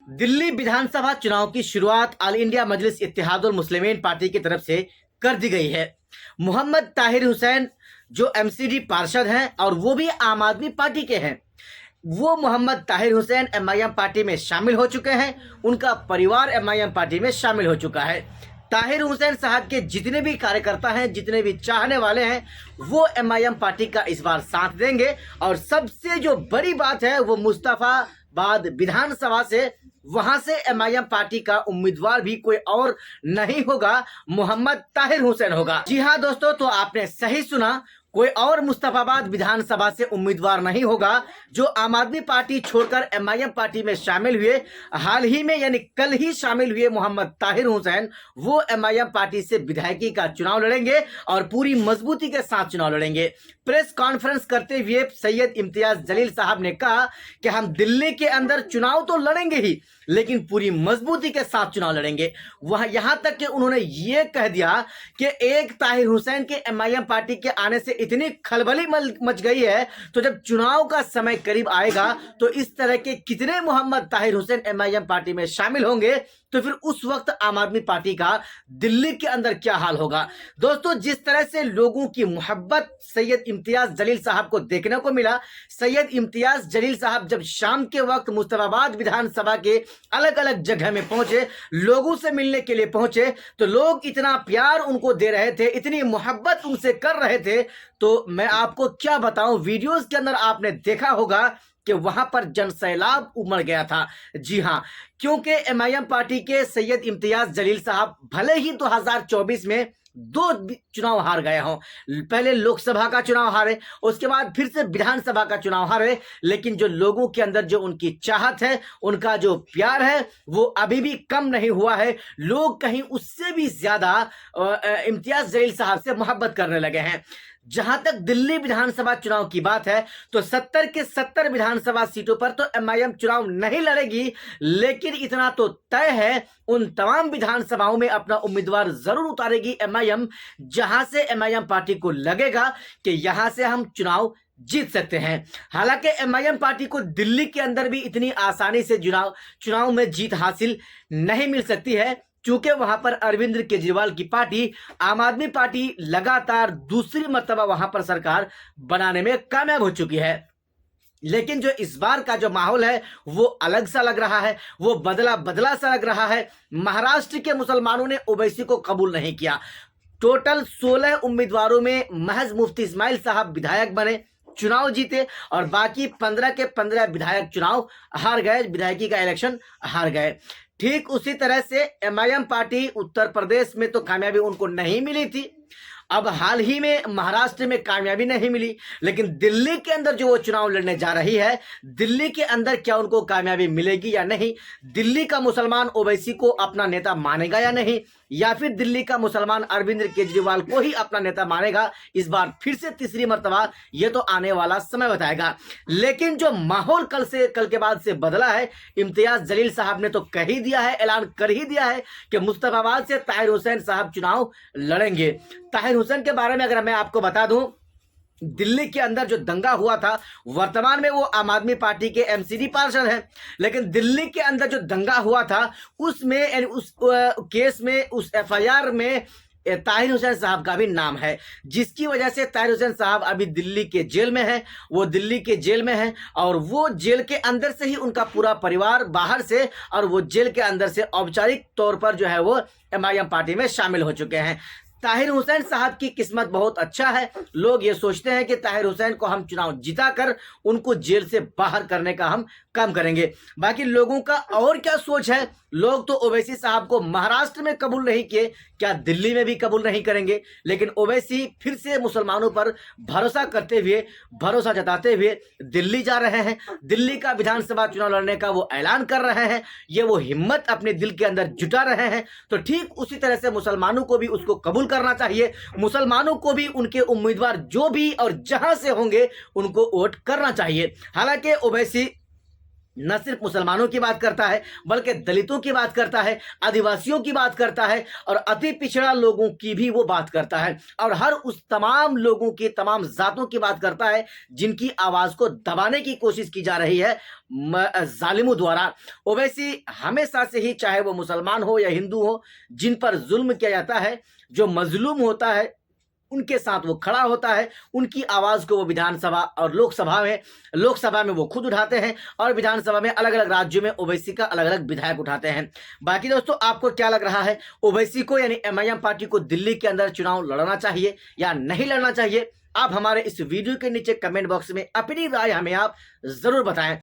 दिल्ली विधानसभा चुनाव की शुरुआत ऑल इंडिया मजलिस इत्तेहादुल मुस्लिमीन पार्टी की तरफ से कर दी गई है। मोहम्मद ताहिर हुसैन जो एमसीडी पार्षद हैं और वो भी आम आदमी पार्टी के हैं, वो मोहम्मद ताहिर हुसैन एमआईएम पार्टी में शामिल हो चुके हैं। उनका परिवार एमआईएम पार्टी में शामिल हो चुका है। ताहिर हुसैन साहब के जितने भी कार्यकर्ता हैं, जितने भी चाहने वाले हैं, वो एमआईएम पार्टी का इस बार साथ देंगे। और सबसे जो बड़ी बात है वो मुस्तफाबाद विधानसभा से, वहां से एमआईएम पार्टी का उम्मीदवार भी कोई और नहीं होगा, मोहम्मद ताहिर हुसैन होगा। जी हाँ दोस्तों, तो आपने सही सुना, कोई और मुस्तफाबाद विधानसभा से उम्मीदवार नहीं होगा। जो आम आदमी पार्टी छोड़कर एमआईएम पार्टी में शामिल हुए, हाल ही में यानी कल ही शामिल हुए मोहम्मद ताहिर हुसैन, वो एमआईएम पार्टी से विधायकी का चुनाव लड़ेंगे और पूरी मजबूती के साथ चुनाव लड़ेंगे। प्रेस कॉन्फ्रेंस करते हुए सैयद इम्तियाज जलील साहब ने कहा कि हम दिल्ली के अंदर चुनाव तो लड़ेंगे ही, लेकिन पूरी मजबूती के साथ चुनाव लड़ेंगे। वह यहां तक कि उन्होंने ये कह दिया कि एक ताहिर हुसैन के एमआईएम पार्टी के आने से इतनी खलबली मच गई है, तो जब चुनाव का समय करीब आएगा तो इस तरह के कितने मोहम्मद ताहिर हुसैन एमआईएम पार्टी में शामिल होंगे, तो फिर उस वक्त आम आदमी पार्टी का दिल्ली के अंदर क्या हाल होगा। दोस्तों, जिस तरह से लोगों की मोहब्बत सैयद इम्तियाज जलील साहब को देखने को मिला, सैयद इम्तियाज जलील साहब जब शाम के वक्त मुस्तफाबाद विधानसभा के अलग अलग जगह में पहुंचे, लोगों से मिलने के लिए पहुंचे, तो लोग इतना प्यार उनको दे रहे थे, इतनी मोहब्बत उनसे कर रहे थे, तो मैं आपको क्या बताऊं, वीडियोस के अंदर आपने देखा होगा कि वहां पर जनसैलाब उमड़ गया था। जी हां, क्योंकि एमआईएम पार्टी के सैयद इम्तियाज जलील साहब भले ही 2024 में 2 चुनाव हार गए हों, पहले लोकसभा का चुनाव हारे, उसके बाद फिर से विधानसभा का चुनाव हारे, लेकिन जो लोगों के अंदर जो उनकी चाहत है, उनका जो प्यार है, वो अभी भी कम नहीं हुआ है। लोग कहीं उससे भी ज्यादा इम्तियाज जलील साहब से मोहब्बत करने लगे हैं। जहां तक दिल्ली विधानसभा चुनाव की बात है, तो 70 के 70 विधानसभा सीटों पर तो एमआईएम चुनाव नहीं लड़ेगी, लेकिन इतना तो तय है, उन तमाम विधानसभाओं में अपना उम्मीदवार जरूर उतारेगी एमआईएम, जहां से एमआईएम पार्टी को लगेगा कि यहां से हम चुनाव जीत सकते हैं। हालांकि एमआईएम पार्टी को दिल्ली के अंदर भी इतनी आसानी से चुनाव में जीत हासिल नहीं मिल सकती है, चूंकि वहां पर अरविंद केजरीवाल की पार्टी, आम आदमी पार्टी, लगातार दूसरी मर्तबा वहां पर सरकार बनाने में कामयाब हो चुकी है। लेकिन जो इस बार का जो माहौल है वो अलग सा लग रहा है, वो बदला बदला सा लग रहा है। महाराष्ट्र के मुसलमानों ने ओवैसी को कबूल नहीं किया। टोटल 16 उम्मीदवारों में महज मुफ्ती इस्माइल साहब विधायक बने, चुनाव जीते, और बाकी 15 के 15 विधायक चुनाव हार गए, विधायकी का इलेक्शन हार गए। ठीक उसी तरह से एमआईएम पार्टी उत्तर प्रदेश में तो कामयाबी उनको नहीं मिली थी, अब हाल ही में महाराष्ट्र में कामयाबी नहीं मिली, लेकिन दिल्ली के अंदर जो वो चुनाव लड़ने जा रही है, दिल्ली के अंदर क्या उनको कामयाबी मिलेगी या नहीं, दिल्ली का मुसलमान ओवैसी को अपना नेता मानेगा या नहीं, या फिर दिल्ली का मुसलमान अरविंद केजरीवाल को ही अपना नेता मानेगा, इस बार फिर से तीसरी मर्तबा, ये तो आने वाला समय बताएगा। लेकिन जो माहौल कल के बाद से बदला है, इम्तियाज जलील साहब ने तो कह ही दिया है, ऐलान कर ही दिया है कि मुस्तफाबाद से ताहिर हुसैन साहब चुनाव लड़ेंगे। ताहिर हुसैन के बारे में अगर मैं आपको बता दूं, दिल्ली के अंदर जो दंगा हुआ था, वर्तमान में वो आम आदमी पार्टी के एमसीडी पार्षद हैं, लेकिन दिल्ली के अंदर जो दंगा हुआ था उसमें, उस केस में, उस एफआईआर में ताहिर हुसैन साहब का भी नाम है, जिसकी वजह से ताहिर हुसैन साहब अभी दिल्ली के जेल में हैं। वो दिल्ली के जेल में हैं और वो जेल के अंदर से ही उनका पूरा परिवार बाहर से, और वो जेल के अंदर से औपचारिक तौर पर जो है वो एमआईएम पार्टी में शामिल हो चुके हैं। ताहिर हुसैन साहब की किस्मत बहुत अच्छा है। लोग ये सोचते हैं कि ताहिर हुसैन को हम चुनाव जिताकर उनको जेल से बाहर करने का हम काम करेंगे। बाकी लोगों का और क्या सोच है, लोग तो ओवैसी साहब को महाराष्ट्र में कबूल नहीं किए, क्या दिल्ली में भी कबूल नहीं करेंगे। लेकिन ओवैसी फिर से मुसलमानों पर भरोसा करते हुए, भरोसा जताते हुए दिल्ली जा रहे हैं, दिल्ली का विधानसभा चुनाव लड़ने का वो ऐलान कर रहे हैं, ये वो हिम्मत अपने दिल के अंदर जुटा रहे हैं। तो ठीक उसी तरह से मुसलमानों को भी उसको कबूल करना चाहिए, मुसलमानों को भी उनके उम्मीदवार जो भी और जहां से होंगे उनको वोट करना चाहिए। हालांकि ओवैसी न सिर्फ मुसलमानों की बात करता है बल्कि दलितों की बात करता है, आदिवासियों की बात करता है और अति पिछड़ा लोगों की भी वो बात करता है और हर उस तमाम लोगों की, तमाम जातों की बात करता है जिनकी आवाज को दबाने की कोशिश की जा रही है जालिमों द्वारा। ओवैसी हमेशा से ही, चाहे वो मुसलमान हो या हिंदू हो, जिन पर जुल्म किया जाता है, जो मजलूम होता है, उनके साथ वो खड़ा होता है। उनकी आवाज को वो विधानसभा और लोकसभा में वो खुद उठाते हैं और विधानसभा में अलग अलग राज्यों में ओवैसी का अलग अलग विधायक उठाते हैं। बाकी दोस्तों, आपको क्या लग रहा है, ओवैसी को यानी एमआईएम पार्टी को दिल्ली के अंदर चुनाव लड़ना चाहिए या नहीं लड़ना चाहिए? आप हमारे इस वीडियो के नीचे कमेंट बॉक्स में अपनी राय हमें आप जरूर बताएं।